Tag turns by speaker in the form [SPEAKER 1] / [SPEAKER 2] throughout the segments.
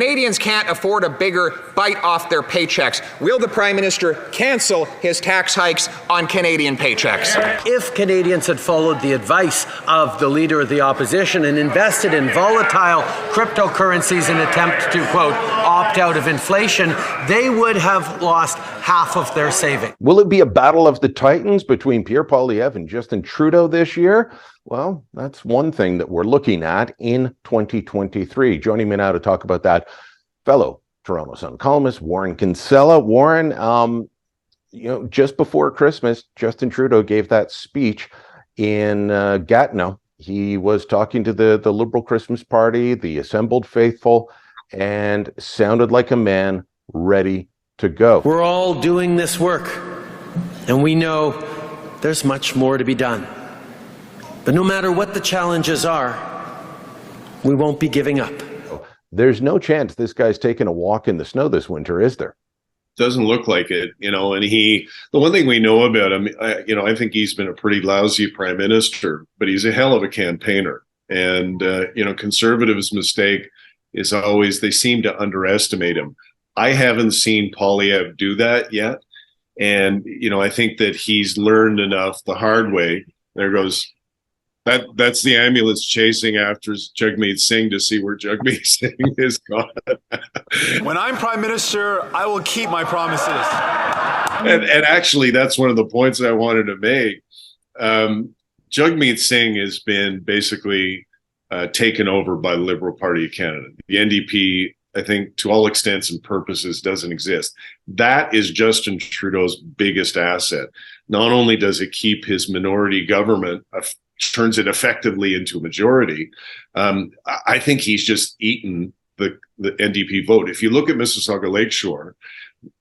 [SPEAKER 1] Canadians can't afford a bigger bite off their paychecks. Will the Prime Minister cancel his tax hikes on Canadian paychecks?
[SPEAKER 2] If Canadians had followed the advice of the Leader of the Opposition and invested in volatile cryptocurrencies in an attempt to, quote, opt out of inflation, they would have lost half of their savings.
[SPEAKER 3] Will it be a battle of the titans between Pierre Poilievre and Justin Trudeau this year? Well, that's one thing that we're looking at in 2023. Joining me now to talk about that, fellow Toronto Sun columnist Warren Kinsella. Warren, just before Christmas, Justin Trudeau gave that speech in Gatineau. He was talking to the Liberal Christmas party, the assembled faithful, and sounded like a man ready to go.
[SPEAKER 2] We're all doing this work, and we know there's much more to be done. But no matter what the challenges are, we won't be giving up.
[SPEAKER 3] There's no chance this guy's taking a walk in the snow this winter, is there?
[SPEAKER 4] Doesn't look like it, and the one thing we know about him, I think he's been a pretty lousy prime minister, but he's a hell of a campaigner. And, Conservatives' mistake is always they seem to underestimate him. I haven't seen Poilievre do that yet. And, I think that he's learned enough the hard way. There goes, that's the ambulance chasing after Jagmeet Singh to see where Jagmeet Singh is gone.
[SPEAKER 5] When I'm Prime Minister, I will keep my promises.
[SPEAKER 4] And actually, that's one of the points that I wanted to make. Jagmeet Singh has been basically taken over by the Liberal Party of Canada. The NDP, I think, to all extents and purposes, doesn't exist. That is Justin Trudeau's biggest asset. Not only does it keep his minority government, turns it effectively into a majority, I think he's just eaten the NDP vote. If you look at Mississauga Lakeshore,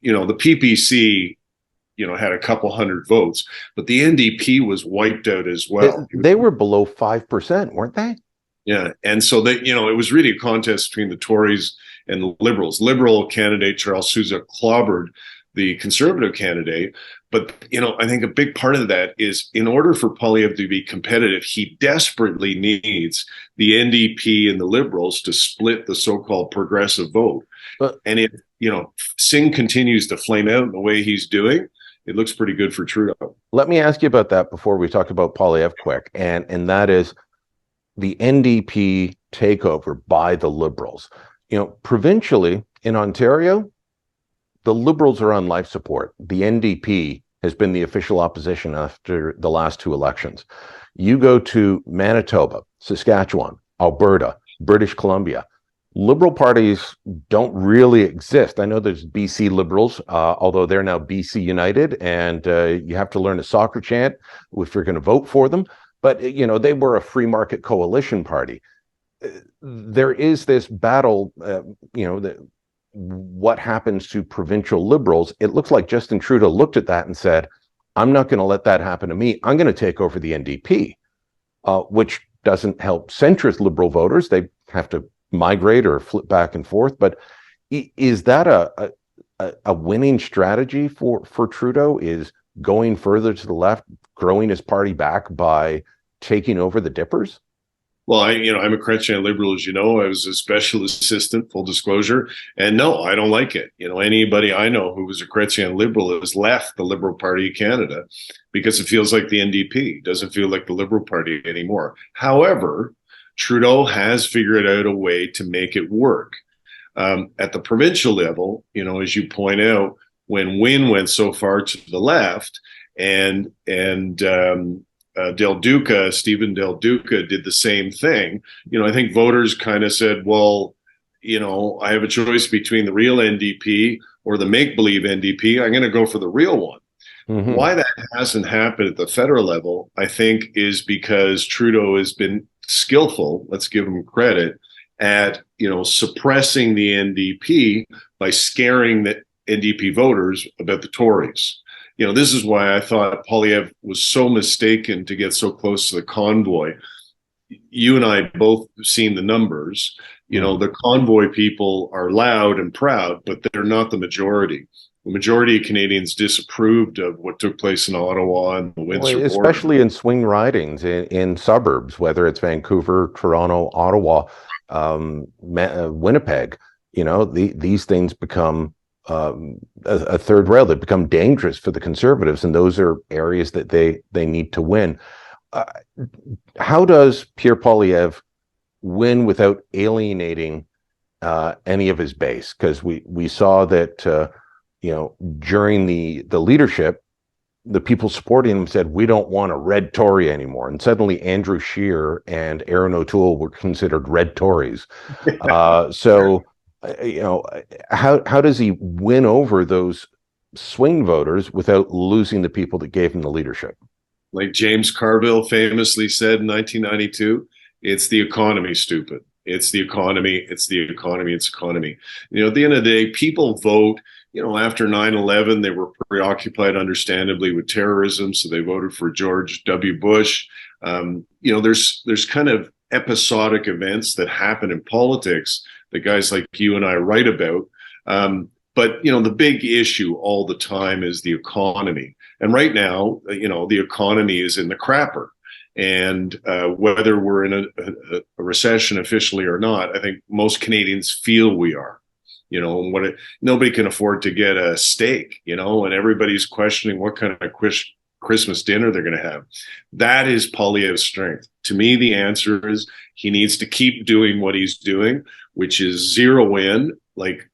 [SPEAKER 4] the PPC, had a couple hundred votes, but the NDP was wiped out as well.
[SPEAKER 3] They were below 5%, weren't they?
[SPEAKER 4] Yeah, and so it was really a contest between the Tories and the Liberals. Liberal candidate Charles Sousa clobbered the Conservative candidate, but I think a big part of that is in order for Poilievre to be competitive, he desperately needs the NDP and the Liberals to split the so-called progressive vote. And if Singh continues to flame out in the way he's doing, it looks pretty good for Trudeau.
[SPEAKER 3] Let me ask you about that before we talk about Poilievre quick, and that is the NDP takeover by the Liberals. Provincially in Ontario, the Liberals are on life support. The NDP has been the official opposition after the last two elections. You go to Manitoba, Saskatchewan, Alberta, British Columbia, Liberal parties don't really exist. I know there's BC Liberals, although they're now BC United, and you have to learn a soccer chant if you're going to vote for them. But, they were a free market coalition party. There is this battle, what happens to provincial Liberals. It looks like Justin Trudeau looked at that and said, I'm not going to let that happen to me. I'm going to take over the NDP, which doesn't help centrist Liberal voters. They have to migrate or flip back and forth. But is that a winning strategy for Trudeau, is going further to the left, growing his party back by taking over the Dippers?
[SPEAKER 4] Well, I'm a Chrétien liberal, as you know. I was a special assistant, full disclosure. And no, I don't like it. Anybody I know who was a Chrétien liberal has left the Liberal Party of Canada because it feels like the NDP. It doesn't feel like the Liberal Party anymore. However, Trudeau has figured out a way to make it work. At the provincial level, as you point out, when Wynne went so far to the left and Stephen Del Duca did the same thing, I think voters kind of said, well, I have a choice between the real NDP or the make-believe NDP. I'm going to go for the real one. Mm-hmm. Why that hasn't happened at the federal level, I think, is because Trudeau has been skillful, let's give him credit, at suppressing the NDP by scaring the NDP voters about the Tories. This is why I thought Poilievre was so mistaken to get so close to the convoy. You and I both seen the numbers. The convoy people are loud and proud, but they're not the majority. The majority of Canadians disapproved of what took place in Ottawa and the Windsor border.
[SPEAKER 3] Especially in swing ridings in suburbs, whether it's Vancouver, Toronto, Ottawa, Winnipeg. these things become a third rail. They become dangerous for the Conservatives, and those are areas that they need to win. How does Pierre Poilievre win without alienating any of his base? Because we saw that during the leadership, the people supporting him said, we don't want a red Tory anymore, and suddenly Andrew Scheer and Aaron O'Toole were considered red Tories. So how does he win over those swing voters without losing the people that gave him the leadership?
[SPEAKER 4] Like James Carville famously said in 1992, it's the economy, stupid. It's the economy. It's the economy. It's economy. At the end of the day, people vote. After 9/11, they were preoccupied, understandably, with terrorism, so they voted for George W. Bush. There's kind of episodic events that happen in politics that guys like you and I write about. But the big issue all the time is the economy. And right now, the economy is in the crapper. And whether we're in a recession officially or not, I think most Canadians feel we are. Nobody can afford to get a steak, and everybody's questioning what kind of Christmas dinner they're going to have. That is Poilievre's strength. To me, the answer is he needs to keep doing what he's doing, which is zero in, like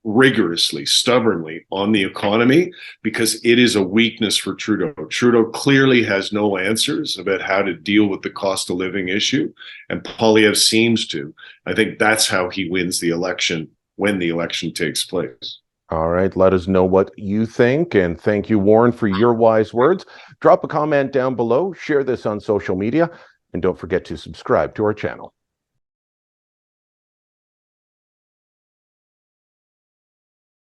[SPEAKER 4] rigorously, stubbornly on the economy, because it is a weakness for Trudeau. Trudeau clearly has no answers about how to deal with the cost of living issue, and Poilievre seems to. I think that's how he wins the election when the election takes place.
[SPEAKER 3] All right, let us know what you think, and thank you, Warren, for your wise words. Drop a comment down below, share this on social media, and don't forget to subscribe to our channel.